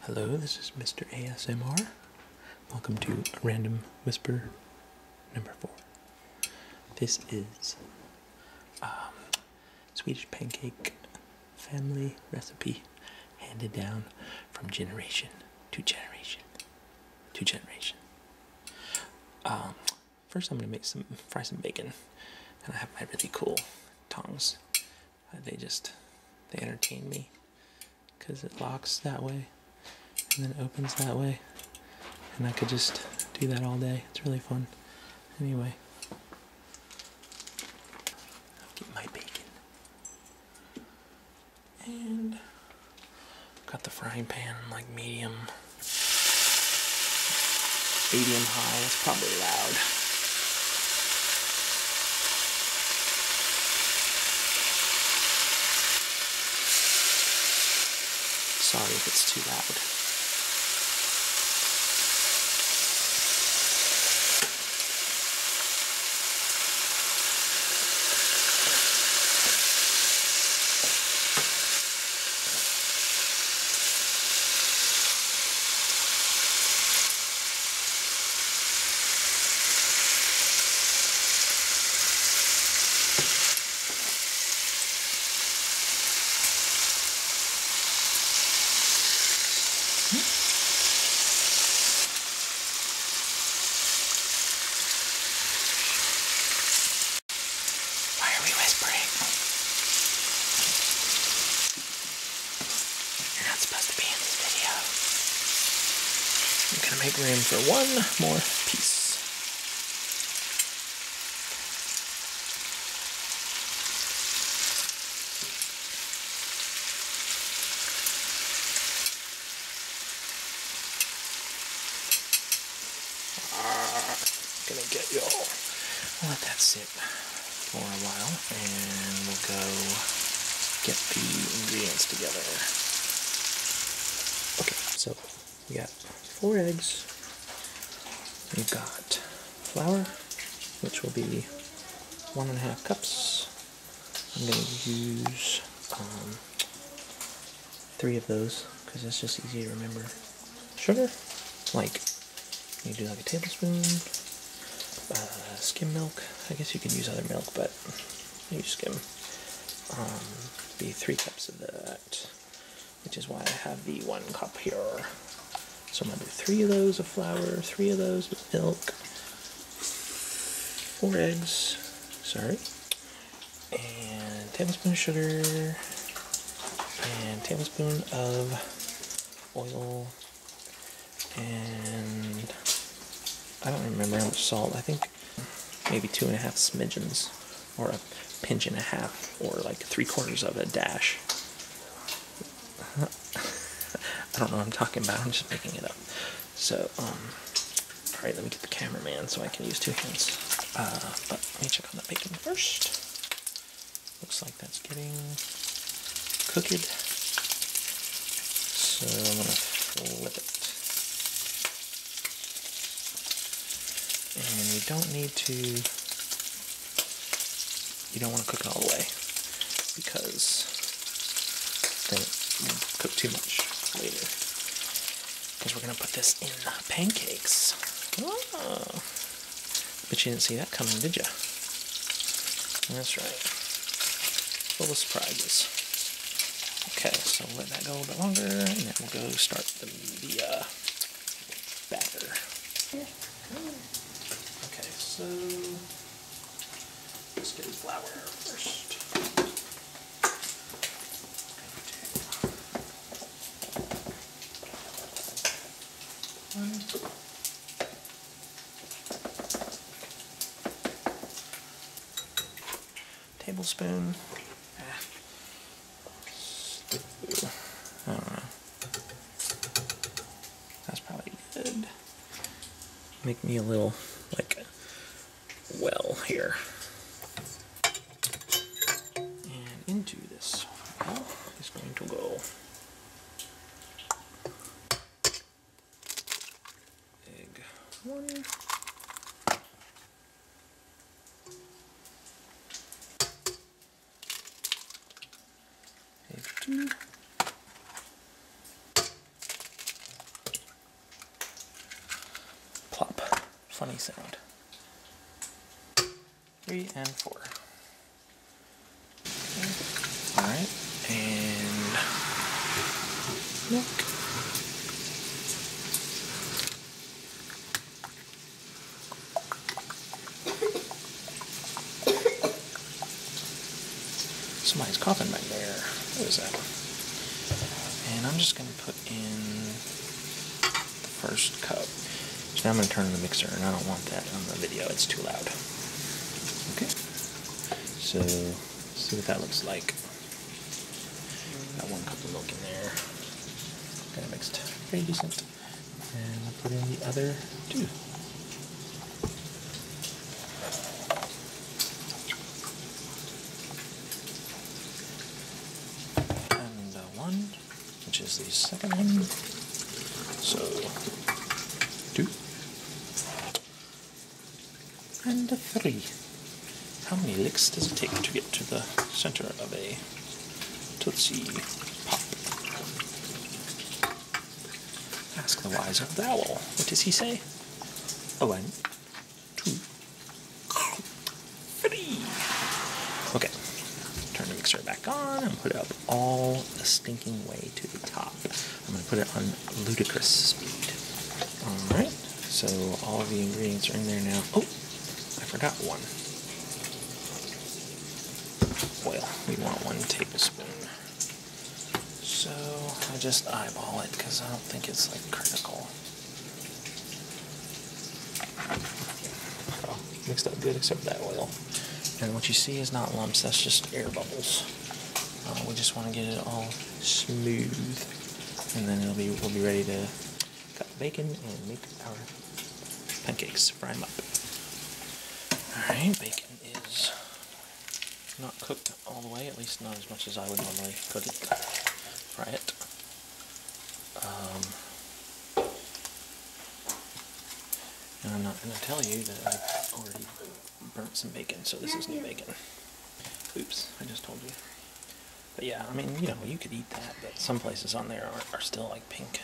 Hello, this is Mr. ASMR. Welcome to Random Whisper number 4. This is Swedish pancake family recipe handed down from generation to generation to generation. First I'm going to fry some bacon, and I have my really cool tongs. They entertain me because it locks that way and then it opens that way, and I could just do that all day. It's really fun. Anyway, I'll get my bacon, and got the frying pan like medium high. It's probably loud. Sorry if it's too loud. Why are we whispering? You're not supposed to be in this video. I'm gonna make room for one more piece. Gonna get y'all. We'll let that sit for a while, and we'll go get the ingredients together. Okay, so we got 4 eggs. We've got flour, which will be 1.5 cups. I'm going to use 3 of those because it's just easy to remember. Sugar, like you do like a tablespoon. Skim milk. I guess you could use other milk, but I use skim. Be 3 cups of that, which is why I have the 1 cup here. So I'm gonna do 3 of those of flour, 3 of those of milk, 4 eggs, sorry, and a tablespoon of sugar, and a tablespoon of oil, and I don't remember how much salt. I think maybe 2.5 smidgens, or a pinch and a half, or like 3/4 of a dash. I don't know what I'm talking about. I'm just making it up. So, alright, let me get the cameraman so I can use 2 hands. But let me check on the bacon first. Looks like that's getting cooked. So I'm gonna flip it. And you don't want to cook it all the way, because then it will cook too much later. Because we're going to put this in pancakes. Oh. But you didn't see that coming, did you? That's right. Full of surprises. Okay, so let that go a little bit longer, and then we'll go start the batter. Okay, so let's do flour first. 1 tablespoon. I don't know. That's probably good. Make me a little, like, well here. And into this well is going to go egg 1, egg 2, funny sound. 3 and 4. Alright, and milk. Somebody's coughing back there. What is that? And I'm just going to put in the first cup. So now I'm going to turn on the mixer, and I don't want that on the video. It's too loud. Okay. So, let's see what that looks like. Got 1 cup of milk in there. Got it mixed pretty decent. And I'll put in the other 2. Which is the second one. So, 2 and 3. How many licks does it take to get to the center of a Tootsie Pop? Ask the wise old owl. What does he say? 1, 2, 3. Okay. Turn the mixer back on and put it up all the stinking way to the top. I'm going to put it on ludicrous speed. Alright, so all of the ingredients are in there now. Oh, I forgot one. Oil. We want 1 tablespoon. So I just eyeball it because I don't think it's like critical. Oh, mixed up good except that oil. And what you see is not lumps, that's just air bubbles. We just want to get it all smooth, and then we'll be ready to cut the bacon and make our pancakes, fry them up. Alright, bacon is not cooked all the way, at least not as much as I would normally cook it, fry it. And I'm not going to tell you that I've already burnt some bacon, so this is new bacon. Oops, I just told you. But yeah, I mean, you know, you could eat that, but some places on there are still like pink.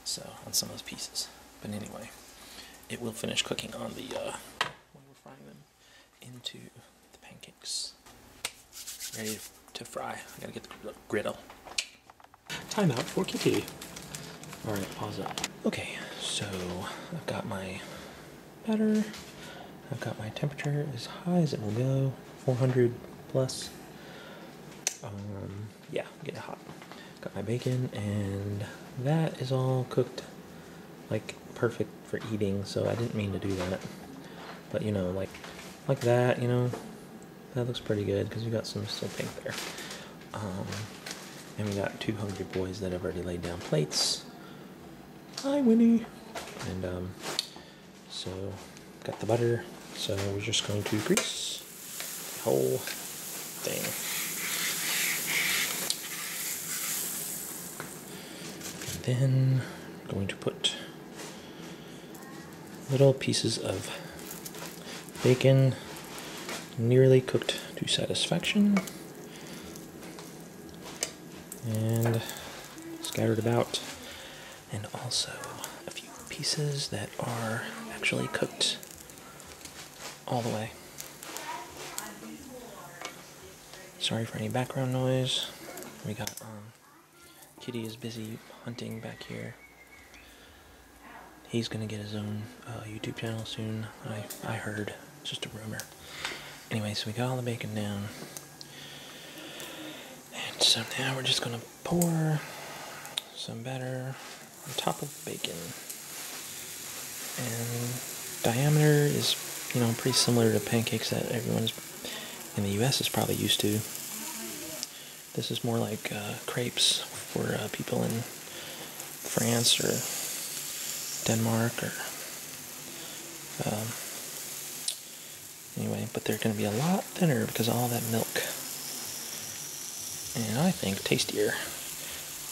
So, on some of those pieces. But anyway, it will finish cooking on the, when we're frying them into the pancakes. Ready to fry. I gotta get the griddle. Time out for Kitty. Alright, pause it. Okay, so I've got my batter. I've got my temperature as high as it will go, 400 plus. Yeah, get it hot. Got my bacon, and that is all cooked like perfect for eating, so I didn't mean to do that. But you know, like that, you know, that looks pretty good because we got some still pink there. And we got 2 hungry boys that have already laid down plates. Hi, Winnie. And so got the butter. So we're just going to grease the whole thing. And then we're going to put little pieces of bacon nearly cooked to satisfaction and scattered about, and also a few pieces that are actually cooked all the way. Sorry for any background noise. We got Kitty is busy hunting back here. He's gonna get his own YouTube channel soon. I heard, just a rumor. Anyway, so we got all the bacon down, and so now we're just gonna pour some batter on top of the bacon. And diameter is, you know, pretty similar to pancakes that everyone's in the US is probably used to. This is more like crepes for people in France or Denmark or anyway, but they're going to be a lot thinner because of all that milk, and I think tastier.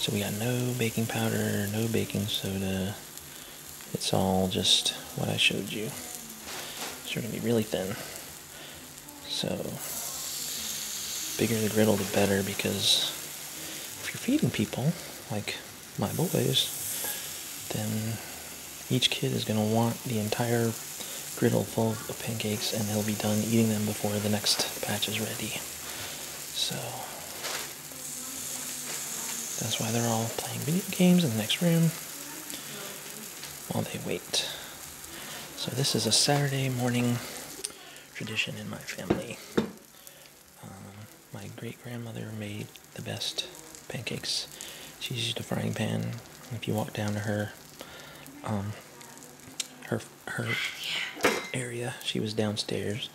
So we got no baking powder, no baking soda. It's all just what I showed you. So they're going to be really thin. So bigger the griddle the better, because if you're feeding people like my boys, then each kid is going to want the entire griddle full of pancakes, and they'll be done eating them before the next batch is ready. So that's why they're all playing video games in the next room while they wait. So this is a Saturday morning tradition in my family. My great-grandmother made the best pancakes. She used a frying pan. If you walk down to her area, she was downstairs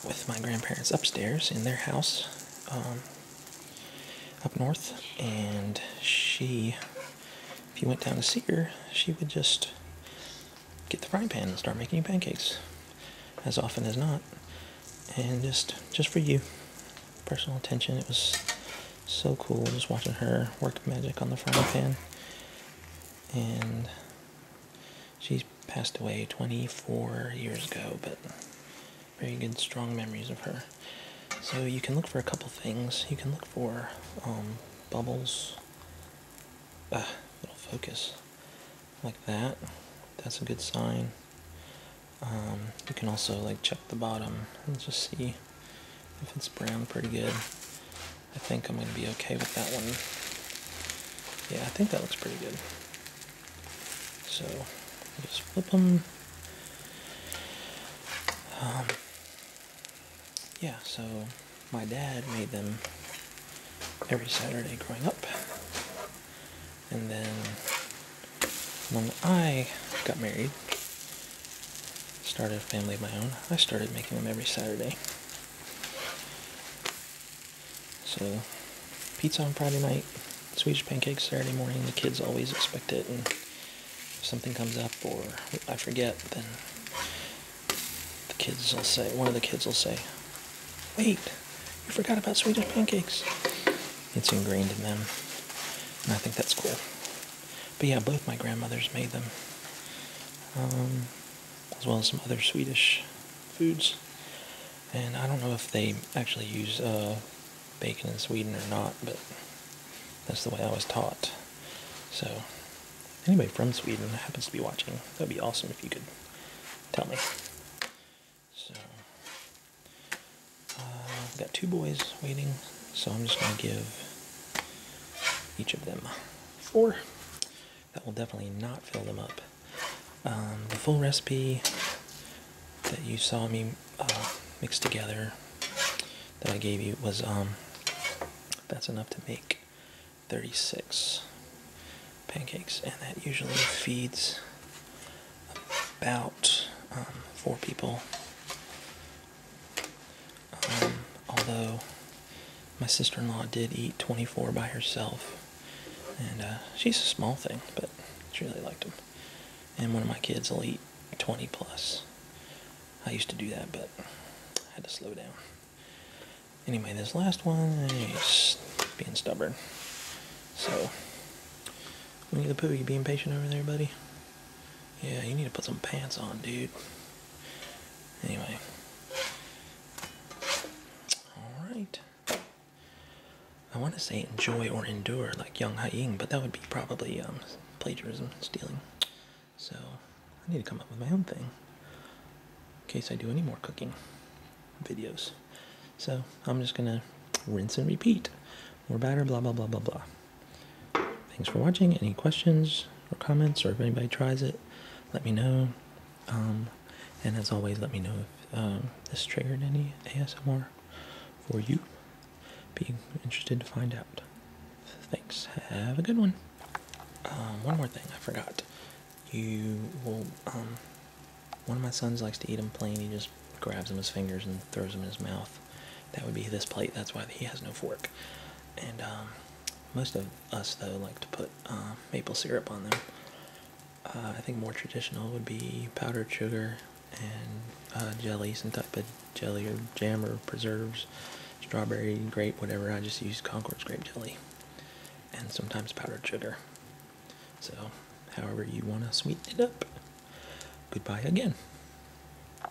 with my grandparents upstairs in their house up north, and if you went down to see her, she would just get the frying pan and start making pancakes as often as not, and just for you, personal attention. It was so cool just watching her work magic on the frying pan. And she passed away 24 years ago, but very good, strong memories of her. So you can look for a couple things. You can look for bubbles, little focus, like that. That's a good sign. You can also like check the bottom and just see if it's brown pretty good. I think I'm going to be okay with that one. Yeah, I think that looks pretty good. So, just flip them. Yeah, so my dad made them every Saturday growing up. And then when I got married, started a family of my own, I started making them every Saturday. So, pizza on Friday night, Swedish pancakes Saturday morning. The kids always expect it, and if something comes up or I forget, then one of the kids will say, "Wait, you forgot about Swedish pancakes." It's ingrained in them, and I think that's cool. But yeah, both my grandmothers made them, as well as some other Swedish foods. And I don't know if they actually use bacon in Sweden or not, but that's the way I was taught. So, anybody from Sweden that happens to be watching, that'd be awesome if you could tell me. So, I've got 2 boys waiting, so I'm just going to give each of them 4. That will definitely not fill them up. The full recipe that you saw me mix together that I gave you was, that's enough to make 36 pancakes, and that usually feeds about 4 people. Although my sister-in-law did eat 24 by herself, and she's a small thing, but she really liked them. And one of my kids will eat 20 plus. I used to do that, but I had to slow down. Anyway, this last one is being stubborn. So, Winnie the Pooh, you being patient over there, buddy? Yeah, you need to put some pants on, dude. Anyway. Alright. I want to say enjoy or endure like Young Haiying, but that would be probably plagiarism, stealing. So, I need to come up with my own thing in case I do any more cooking videos. So, I'm just going to rinse and repeat. More batter, blah, blah, blah, blah, blah. Thanks for watching. Any questions or comments, or if anybody tries it, let me know. And as always, let me know if this triggered any ASMR for you. Be interested to find out. Thanks. Have a good one. One more thing I forgot. You will, one of my sons likes to eat them plain. He just grabs them with his fingers and throws them in his mouth. That would be this plate. That's why he has no fork. And most of us, though, like to put maple syrup on them. I think more traditional would be powdered sugar and jelly, some type of jelly or jam or preserves, strawberry, grape, whatever. I just use Concord's grape jelly, and sometimes powdered sugar. So, however you want to sweeten it up. Goodbye again.